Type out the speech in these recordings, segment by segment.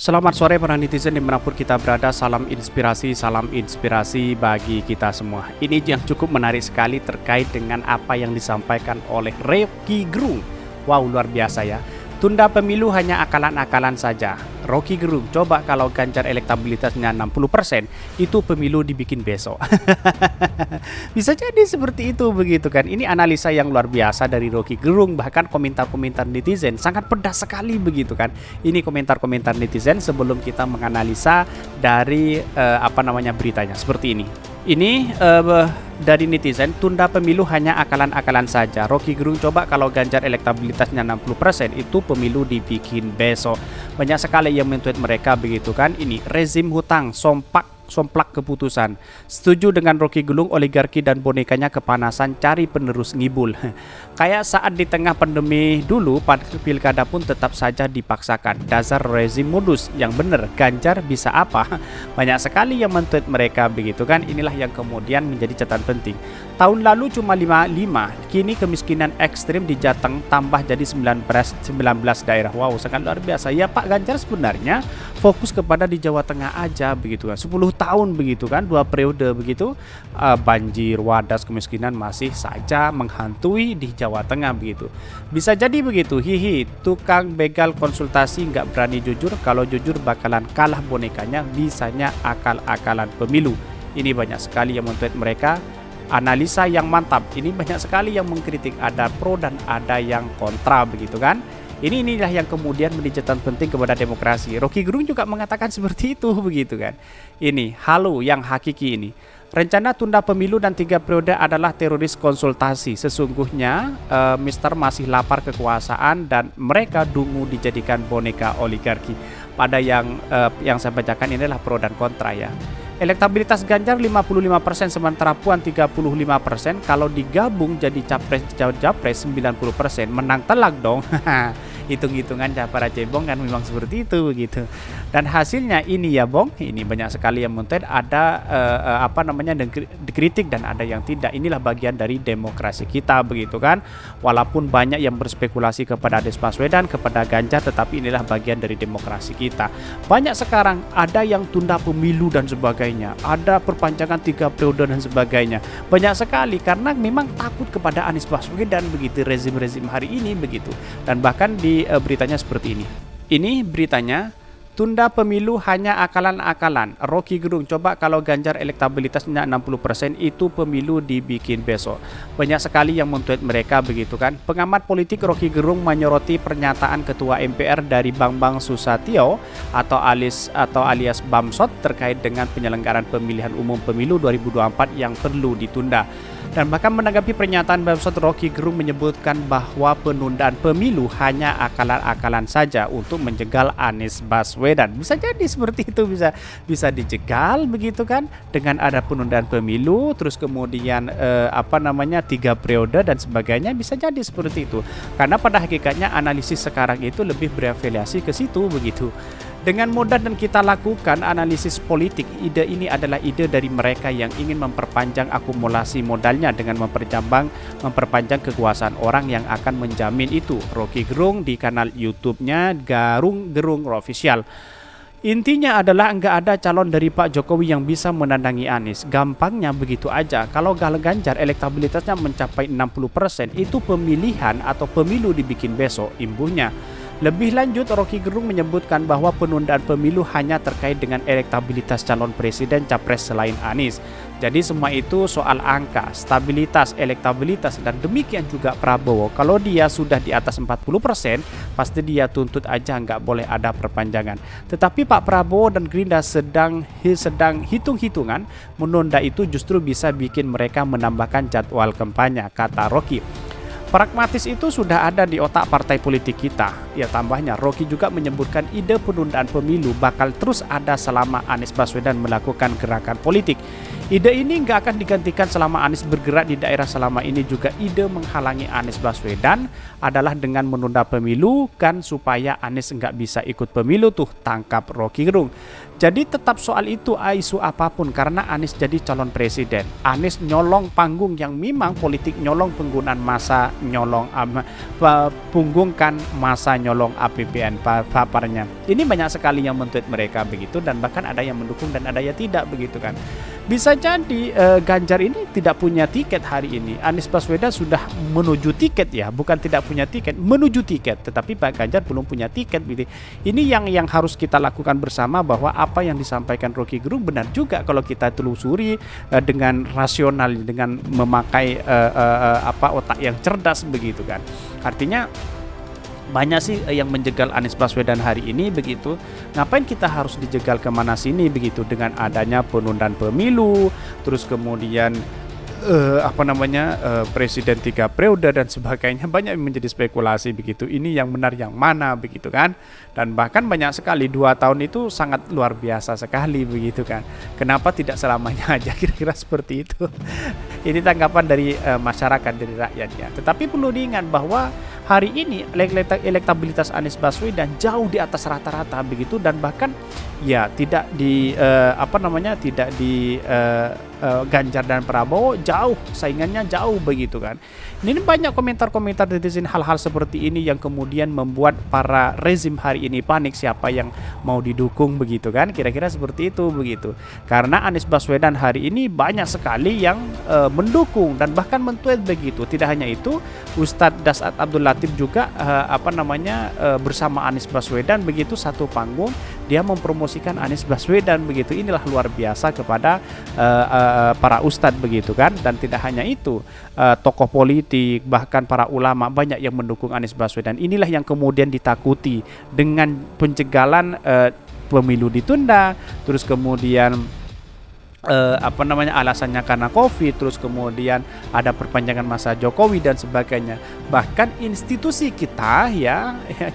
Selamat sore para netizen dimanapun kita berada, salam inspirasi bagi kita semua. Ini yang cukup menarik sekali terkait dengan apa yang disampaikan oleh Rocky Gerung. Wow, luar biasa ya. Tunda pemilu hanya akalan-akalan saja. Rocky Gerung, coba kalau Ganjar elektabilitasnya 60%, itu pemilu dibikin besok. Bisa jadi seperti itu begitu kan. Ini analisa yang luar biasa dari Rocky Gerung, bahkan komentar-komentar netizen sangat pedas sekali begitu kan. Ini komentar-komentar netizen sebelum kita menganalisa dari beritanya seperti ini. Ini dari netizen, tunda pemilu hanya akalan-akalan saja. Rocky Gerung, coba kalau Ganjar elektabilitasnya 60%, itu pemilu dibikin besok. Banyak sekali yang men-tweet mereka begitu kan. Ini rezim hutang, somplak keputusan. Setuju dengan Rocky Gerung, oligarki dan bonekanya kepanasan, cari penerus ngibul. Kayak saat di tengah pandemi dulu, pilkada pun tetap saja dipaksakan. Dasar rezim modus, yang benar Ganjar bisa apa? Banyak sekali yang men-tweet mereka begitu kan. Inilah yang kemudian menjadi catatan penting. Tahun lalu cuma 55, kini kemiskinan ekstrim di Jateng tambah jadi 19 daerah. Wow, sangat luar biasa. Ya Pak Ganjar sebenarnya fokus kepada di Jawa Tengah aja begitu kan. 10 tahun begitu kan, 2 periode begitu, banjir, wadas, kemiskinan masih saja menghantui di Jawa Tengah begitu. Bisa jadi begitu, hihi, tukang begal konsultasi nggak berani jujur, kalau jujur bakalan kalah bonekanya, bisanya akal-akalan pemilu. Ini banyak sekali yang men-tweet mereka. Analisa yang mantap, ini banyak sekali yang mengkritik, ada pro dan ada yang kontra begitu kan. Inilah yang kemudian menjadi catatan penting kepada demokrasi. Rocky Gerung juga mengatakan seperti itu begitu kan. Ini halo yang hakiki ini. Rencana tunda pemilu dan 3 periode adalah teroris konsultasi. Sesungguhnya Mister masih lapar kekuasaan dan mereka dungu dijadikan boneka oligarki. Pada yang saya bacakan ini adalah pro dan kontra ya. Elektabilitas Ganjar 55%, sementara Puan 35%. Kalau digabung jadi capres 90%, menang telak dong. Hitung-hitungan para cebong kan memang seperti itu begitu. Dan hasilnya ini ya Bong, ini banyak sekali yang men-tweet, ada dikritik dan ada yang tidak. Inilah bagian dari demokrasi kita begitu kan. Walaupun banyak yang berspekulasi kepada Anies Baswedan, kepada Ganjar, tetapi inilah bagian dari demokrasi kita. Banyak sekarang ada yang tunda pemilu dan sebagainya, ada perpanjangan 3 periode dan sebagainya. Banyak sekali karena memang takut kepada Anies Baswedan begitu, rezim-rezim hari ini begitu. Dan bahkan di beritanya seperti ini. Ini beritanya, tunda pemilu hanya akalan-akalan. Rocky Gerung, coba kalau Ganjar elektabilitasnya 60%, itu pemilu dibikin besok. Banyak sekali yang men-tweet mereka begitu kan. Pengamat politik Rocky Gerung menyoroti pernyataan Ketua MPR dari Bambang Susatyo atau alias Bamsot terkait dengan penyelenggaraan pemilihan umum pemilu 2024 yang perlu ditunda. Dan bahkan menanggapi pernyataan Bamsot, Rocky Gerung menyebutkan bahwa penundaan pemilu hanya akalan-akalan saja untuk menjegal Anies Baswedan. Bisa jadi seperti itu, bisa dijegal begitu kan, dengan ada penundaan pemilu, terus kemudian 3 periode dan sebagainya, bisa jadi seperti itu. Karena pada hakikatnya analisis sekarang itu lebih berafiliasi ke situ begitu. Dengan mudah dan kita lakukan analisis politik, ide ini adalah ide dari mereka yang ingin memperpanjang akumulasi modalnya dengan memperpanjang kekuasaan orang yang akan menjamin itu. Rocky Gerung di kanal YouTube-nya Gerung Official. Intinya adalah nggak ada calon dari Pak Jokowi yang bisa menandangi Anies. Gampangnya begitu aja. Kalau Ganjar elektabilitasnya mencapai 60%, itu pemilihan atau pemilu dibikin besok imbuhnya. Lebih lanjut, Rocky Gerung menyebutkan bahwa penundaan pemilu hanya terkait dengan elektabilitas calon presiden capres selain Anies. Jadi semua itu soal angka, stabilitas, elektabilitas, dan demikian juga Prabowo. Kalau dia sudah di atas 40%, pasti dia tuntut aja nggak boleh ada perpanjangan. Tetapi Pak Prabowo dan Gerindra sedang hitung-hitungan, menunda itu justru bisa bikin mereka menambahkan jadwal kampanye, kata Rocky. Pragmatis itu sudah ada di otak partai politik kita. Ya tambahnya, Rocky juga menyebutkan ide penundaan pemilu bakal terus ada selama Anies Baswedan melakukan gerakan politik. Ide ini nggak akan digantikan selama Anies bergerak di daerah. Selama ini juga ide menghalangi Anies Baswedan adalah dengan menunda pemilu kan supaya Anies nggak bisa ikut pemilu tuh, tangkap Rocky Gerung. Jadi tetap soal itu isu apapun karena Anies jadi calon presiden. Anies nyolong panggung yang memang politik, nyolong penggunaan masa, nyolong punggungkan masa, nyolong APBN paparnya. Ini banyak sekali yang men-tweet mereka begitu, dan bahkan ada yang mendukung dan ada yang tidak begitu kan. Bisa jadi Ganjar ini tidak punya tiket hari ini. Anies Baswedan sudah menuju tiket ya, bukan tidak punya tiket, menuju tiket. Tetapi Pak Ganjar belum punya tiket. Ini yang harus kita lakukan bersama, bahwa apa yang disampaikan Rocky Gerung benar juga kalau kita telusuri dengan rasional, dengan memakai otak yang cerdas begitu kan. Artinya banyak sih yang menjegal Anies Baswedan hari ini begitu. Ngapain kita harus dijegal kemana sini begitu, dengan adanya penundaan pemilu, terus kemudian presiden 3 periode dan sebagainya. Banyak yang menjadi spekulasi begitu. Ini yang benar yang mana begitu kan. Dan bahkan banyak sekali 2 tahun itu sangat luar biasa sekali begitu kan. Kenapa tidak selamanya aja, kira-kira seperti itu. Ini tanggapan dari masyarakat, dari rakyatnya. Tetapi perlu diingat bahwa hari ini elektabilitas Anies Baswedan jauh di atas rata-rata begitu, dan bahkan ya tidak di Ganjar dan Prabowo, jauh saingannya jauh begitu kan. Ini banyak komentar-komentar netizen hal-hal seperti ini yang kemudian membuat para rezim hari ini panik siapa yang mau didukung begitu kan. Kira-kira seperti itu begitu. Karena Anies Baswedan hari ini banyak sekali yang mendukung dan bahkan men-tweet begitu. Tidak hanya itu, Ustadz Dasat Abdul Latif juga bersama Anies Baswedan begitu satu panggung, dia mempromosikan Anies Baswedan begitu. Inilah luar biasa kepada para ustadz begitu kan. Dan tidak hanya itu, tokoh politik bahkan para ulama banyak yang mendukung Anies Baswedan. Inilah yang kemudian ditakuti dengan pencegalan pemilu ditunda, terus kemudian alasannya karena Covid, terus kemudian ada perpanjangan masa Jokowi dan sebagainya. Bahkan institusi kita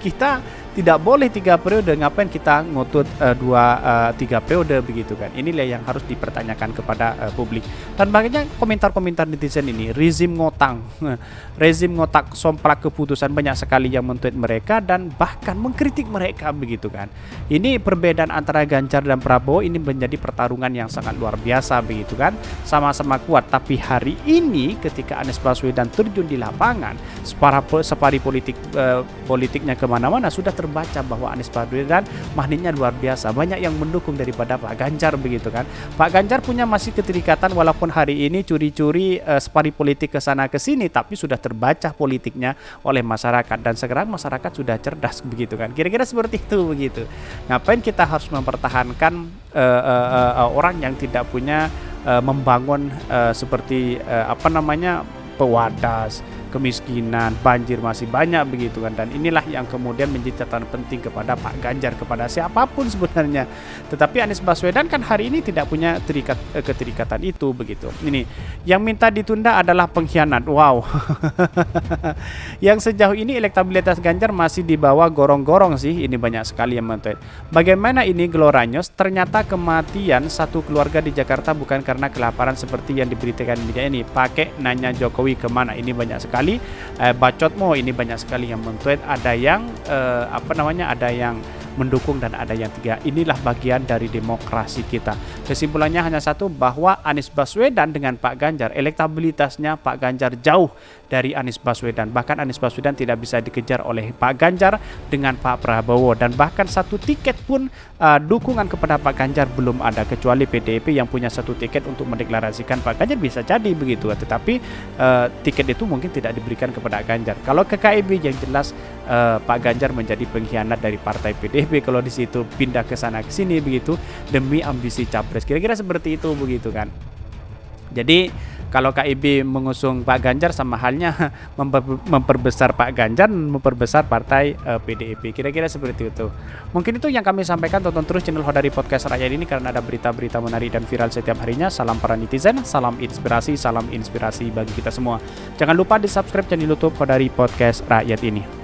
kita tidak boleh 3 periode, ngapain kita ngutut 3 periode begitu kan. Inilah yang harus dipertanyakan kepada publik. Dan makanya komentar-komentar netizen ini, rezim ngotak somplak keputusan, banyak sekali yang men-tweet mereka dan bahkan mengkritik mereka begitu kan. Ini perbedaan antara Ganjar dan Prabowo ini menjadi pertarungan yang sangat luar biasa begitu kan. Sama-sama kuat, tapi hari ini ketika Anies Baswedan terjun di lapangan, safari politiknya kemana-mana, sudah terbaca bahwa Anies Baswedan magnetnya luar biasa, banyak yang mendukung daripada Pak Ganjar begitu kan. Pak Ganjar punya masih keterikatan, walaupun hari ini curi-curi safari politik ke sana ke sini, tapi sudah terbaca politiknya oleh masyarakat, dan sekarang masyarakat sudah cerdas begitu kan. Kira-kira seperti itu begitu. Ngapain kita harus mempertahankan orang yang tidak punya membangun seperti pewadas, kemiskinan, banjir masih banyak begitu kan. Dan inilah yang kemudian menjadi catatan penting kepada Pak Ganjar, kepada siapapun sebenarnya. Tetapi Anies Baswedan kan hari ini tidak punya keterikatan itu begitu. Ini yang minta ditunda adalah pengkhianat. Wow. Yang sejauh ini elektabilitas Ganjar masih di bawah gorong-gorong sih. Ini banyak sekali yang men-tweet. Bagaimana ini Gloranyos? Ternyata kematian satu keluarga di Jakarta bukan karena kelaparan seperti yang diberitakan media ini. Pakai nanya Jokowi kemana? Ini banyak sekali bacotmu, ini banyak sekali yang men-tweet. Ada yang ada yang mendukung dan ada yang tidak. Inilah bagian dari demokrasi kita. Kesimpulannya hanya satu, bahwa Anies Baswedan dengan Pak Ganjar, elektabilitasnya Pak Ganjar jauh dari Anies Baswedan. Bahkan Anies Baswedan tidak bisa dikejar oleh Pak Ganjar dengan Pak Prabowo, dan bahkan satu tiket pun dukungan kepada Pak Ganjar belum ada, kecuali PDIP yang punya satu tiket untuk mendeklarasikan Pak Ganjar, bisa jadi begitu. Tetapi tiket itu mungkin tidak diberikan kepada Ganjar. Kalau ke KIB yang jelas Pak Ganjar menjadi pengkhianat dari partai PDIP kalau di situ pindah ke sana ke sini begitu demi ambisi capres. Kira-kira seperti itu begitu kan. Jadi kalau KIB mengusung Pak Ganjar sama halnya memperbesar Pak Ganjar, memperbesar partai PDIP. Kira-kira seperti itu. Mungkin itu yang kami sampaikan. Tonton terus channel Hodari Podcast Rakyat ini karena ada berita-berita menarik dan viral setiap harinya. Salam para netizen, salam inspirasi bagi kita semua. Jangan lupa di subscribe channel YouTube Hodari Podcast Rakyat ini.